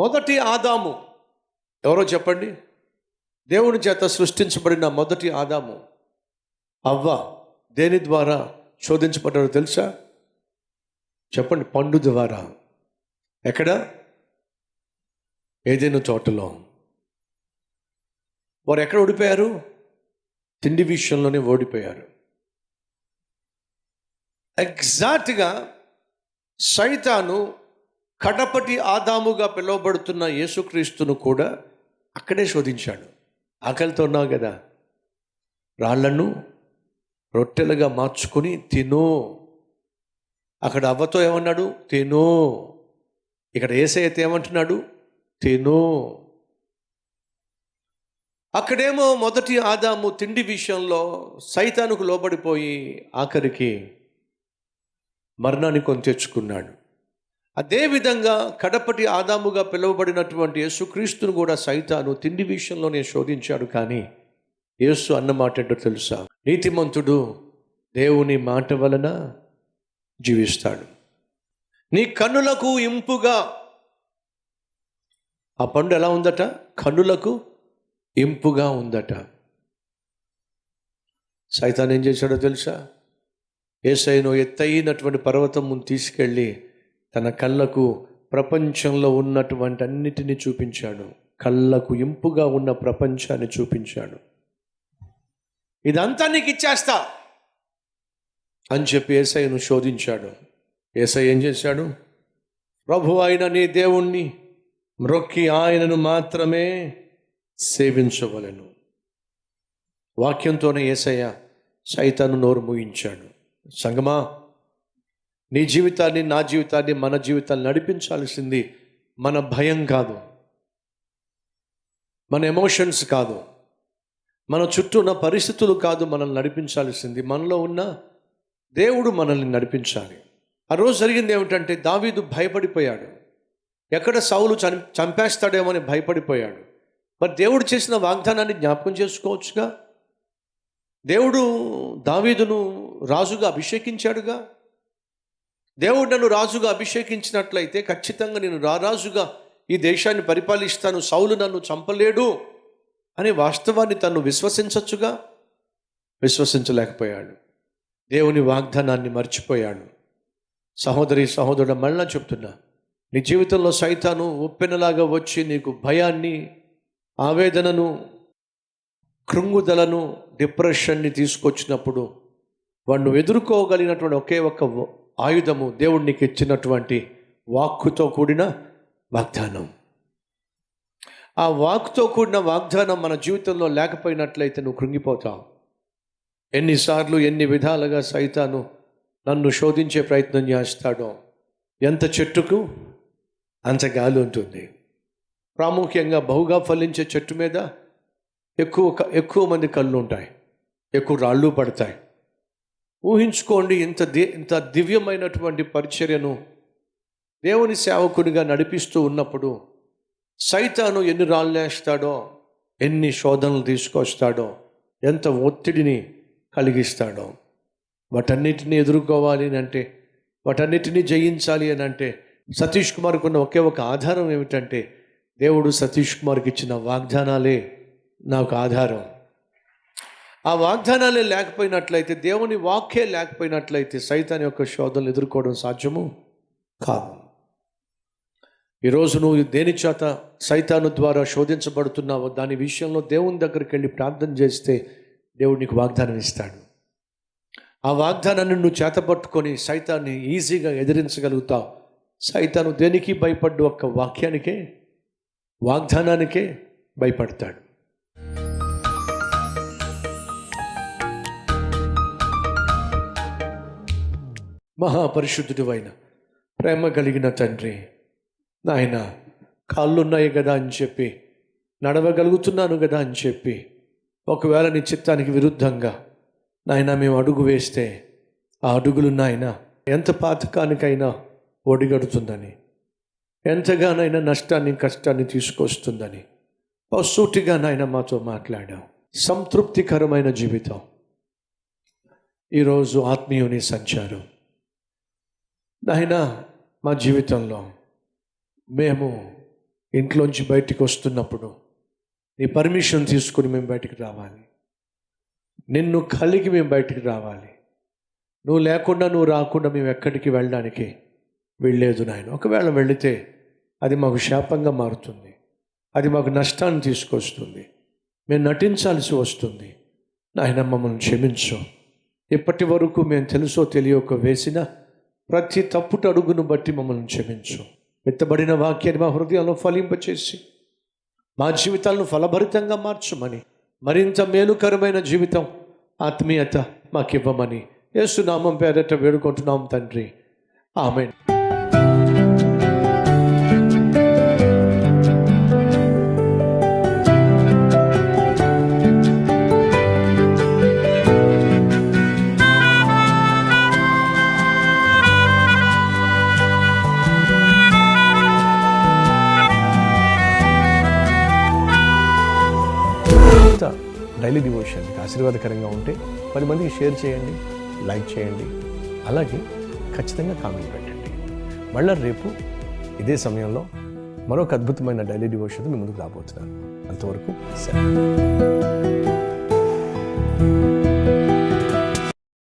మొదటి ఆదాము ఎవరో చెప్పండి? దేవుని చేత సృష్టించబడిన మొదటి ఆదాము అవ్వ దేని ద్వారా శోధించబడ్డారో తెలుసా? చెప్పండి. పండు ద్వారా. ఎక్కడ? ఏదైనా తోటలో. వారు ఎక్కడ ఓడిపోయారు? తిండి విషయంలోనే ఓడిపోయారు. ఎగ్జాక్ట్గా సైతాను కడపటి ఆదాముగా పిలువబడుతున్న యేసుక్రీస్తును కూడా అక్కడే శోధించాడు. ఆకలితో ఉన్నావు కదా, రాళ్లను రొట్టెలుగా మార్చుకొని తిను. అక్కడ అవ్వతో ఏమన్నాడు? తిను. ఇక్కడ యేసయ్యతో ఏమంటున్నాడు? తిను. అక్కడేమో మొదటి ఆదాము తిండి విషయంలో సైతానుకు లోబడిపోయి ఆఖరికి మరణాన్ని కొని తెచ్చుకున్నాడు. అదేవిధంగా కడపటి ఆదాముగా పిలువబడినటువంటి యేసుక్రీస్తును కూడా సైతాను తిండి విషయంలోనే శోధించాడు. కానీ యేసు అన్నమాట ఏంటో తెలుసా? నీతిమంతుడు దేవుని మాట వలన జీవిస్తాడు. నీ కన్నులకు ఇంపుగా. ఆ పండు ఎలా ఉందట? కన్నులకు ఇంపుగా ఉందట. సైతాన్ ఏం చేశాడో తెలుసా? యేసయ్యను ఎత్తైనటువంటి పర్వతం ముందు తీసుకెళ్ళి తన కళ్ళకు ప్రపంచంలో ఉన్నటువంటి అన్నిటినీ చూపించాడు. కళ్ళకు ఇంపుగా ఉన్న ప్రపంచాన్ని చూపించాడు. ఇదంతా నీకు ఇచ్చేస్తా అని చెప్పి యేసయ్యను శోధించాడు. యేసయ్య ఏం చేశాడు? ప్రభు అయిన నీ దేవుణ్ణి మ్రొక్కి ఆయనను మాత్రమే సేవించవలెను. వాక్యంతోనే యేసయ్య సైతాను నోరు మూయించాడు. సంగమా, నీ జీవితాన్ని, నా జీవితాన్ని, మన జీవితాన్ని నడిపించాల్సింది మన భయం కాదు, మన ఎమోషన్స్ కాదు, మన చుట్టూ ఉన్న పరిస్థితులు కాదు. మనల్ని నడిపించాల్సింది మనలో ఉన్న దేవుడు మనల్ని నడిపించాలి. ఆ రోజు జరిగింది ఏమిటంటే, దావీదు భయపడిపోయాడు. ఎక్కడ సౌలు చంపేస్తాడేమో అని భయపడిపోయాడు. మరి దేవుడు చేసిన వాగ్దానాన్ని జ్ఞాపకం చేసుకోవచ్చుగా. దేవుడు దావీదును రాజుగా అభిషేకించాడుగా. దేవుడు నన్ను రాజుగా అభిషేకించినట్లయితే ఖచ్చితంగా నేను రారాజుగా ఈ దేశాన్ని పరిపాలిస్తాను, సౌలు నన్ను చంపలేడు అనే వాస్తవాన్ని తను విశ్వసించచ్చుగా. విశ్వసించలేకపోయాడు. దేవుని వాగ్దానాన్ని మర్చిపోయాడు. సహోదరి సహోదరుడు, మళ్ళా చెప్తున్నా, నీ జీవితంలో సైతాను ఉప్పెనలాగా వచ్చి నీకు భయాన్ని, ఆవేదనను, కృంగుదలను, డిప్రెషన్ని తీసుకొచ్చినప్పుడు వాడు నువ్వు ఎదుర్కోగలిగినటువంటి ఒకే ఒక్క ఆయుధము దేవుడు నీకు ఇచ్చినటువంటి వాక్కుతో కూడిన వాగ్దానం. ఆ వాక్కుతో కూడిన వాగ్దానం మన జీవితంలో లేకపోయినట్లయితే నువ్వు కృంగిపోతావు. ఎన్నిసార్లు ఎన్ని విధాలుగా సైతాను నన్ను శోధించే ప్రయత్నం చేస్తాడో, ఎంత చెట్టుకు అంత గాలి ఉంటుంది. ప్రాముఖ్యంగా బహుగా ఫలించే చెట్టు మీద ఎక్కువ మంది కళ్ళు ఉంటాయి, ఎక్కువ రాళ్ళు పడతాయి. ఊహించుకోండి, ఇంత దివ్యమైనటువంటి పరిచర్యను దేవుని సేవకునిగా నడిపిస్తూ ఉన్నప్పుడు సైతాను ఎన్ని రాళ్ళు వేస్తాడో, ఎన్ని శోధనలు తీసుకొస్తాడో, ఎంత ఒత్తిడిని కలిగిస్తాడో. వాటన్నిటిని ఎదుర్కోవాలి అని అంటే, వాటన్నిటినీ జయించాలి అని అంటే సతీష్ కుమార్కు ఉన్న ఒకే ఒక ఆధారం ఏమిటంటే, దేవుడు సతీష్ కుమార్కి ఇచ్చిన వాగ్దానాలే నాకు ఆధారం. ఆ వాగ్దానాలే లేకపోయినట్లయితే, దేవుని వాక్యే లేకపోయినట్లయితే సైతాన్ యొక్క శోధనలు ఎదుర్కోవడం సాధ్యము కాదు. ఈరోజు నువ్వు దేని చేత సైతాను ద్వారా శోధించబడుతున్నావో దాని విషయంలో దేవుని దగ్గరికి వెళ్ళి ప్రార్థన చేస్తే దేవుడు నీకు వాగ్దానం ఇస్తాడు. ఆ వాగ్దానాన్ని నువ్వు చేతపట్టుకొని సైతాన్ని ఈజీగా ఎదిరించగలుగుతావు. సైతాను దేనికి భయపడ్డు? ఒక్క వాక్యానికే, వాగ్దానానికే భయపడతాడు. మహాపరిశుద్ధుడు అయిన ప్రేమ కలిగిన తండ్రి, నాయన కాళ్ళున్నాయి కదా అని చెప్పి, నడవగలుగుతున్నాను కదా అని చెప్పి, ఒకవేళ నీ చిత్తానికి విరుద్ధంగా నాయన మేము అడుగు వేస్తే ఆ అడుగులు నాయన ఎంత పాతకానికైనా ఒడిగడుతుందని, ఎంతగానైనా నష్టాన్ని కష్టాన్ని తీసుకొస్తుందని సూటిగా నాయన మాతో మాట్లాడాం. సంతృప్తికరమైన జీవితం ఈరోజు ఆత్మీయుని సంచారం నాయన మా జీవితంలో మేము ఇంట్లోంచి బయటికి వస్తున్నప్పుడు నీ పర్మిషన్ తీసుకుని మేము బయటికి రావాలి. నిన్ను కలిగి మేము బయటికి రావాలి. నువ్వు లేకుండా, నువ్వు రాకుండా మేము ఎక్కడికి వెళ్ళడానికి వెళ్ళలేదు నాయన. ఒకవేళ వెళితే అది మాకు శాపంగా మారుతుంది, అది మాకు నష్టాన్ని తీసుకొస్తుంది, మేము నటించాల్సి వస్తుంది. నాయన మమ్మల్ని క్షమించు. ఇప్పటి వరకు మేము తెలుసో తెలియక వేసిన ప్రతి తప్పుట అడుగును బట్టి మమ్మల్ని క్షమించు. విత్తబడిన వాక్యాన్ని మా హృదయంలో ఫలింపచేసి మా జీవితాలను ఫలభరితంగా మార్చమని, మరింత మేలుకరమైన జీవితం, ఆత్మీయత మాకివ్వమని యేసు నామం పేరట వేడుకుంటున్నాం తండ్రి. ఆమేన్. డైలీ డివోషన్ మీకు ఆశీర్వాదకరంగా ఉంటే 10 మందికి షేర్ చేయండి, లైక్ చేయండి, అలాగే ఖచ్చితంగా కామెంట్ పెట్టండి. మళ్ళీ రేపు ఇదే సమయంలో మరొక అద్భుతమైన డైలీ డివోషన్ మీ ముందుకు రాబోతున్నాను. అంతవరకు సెలవు.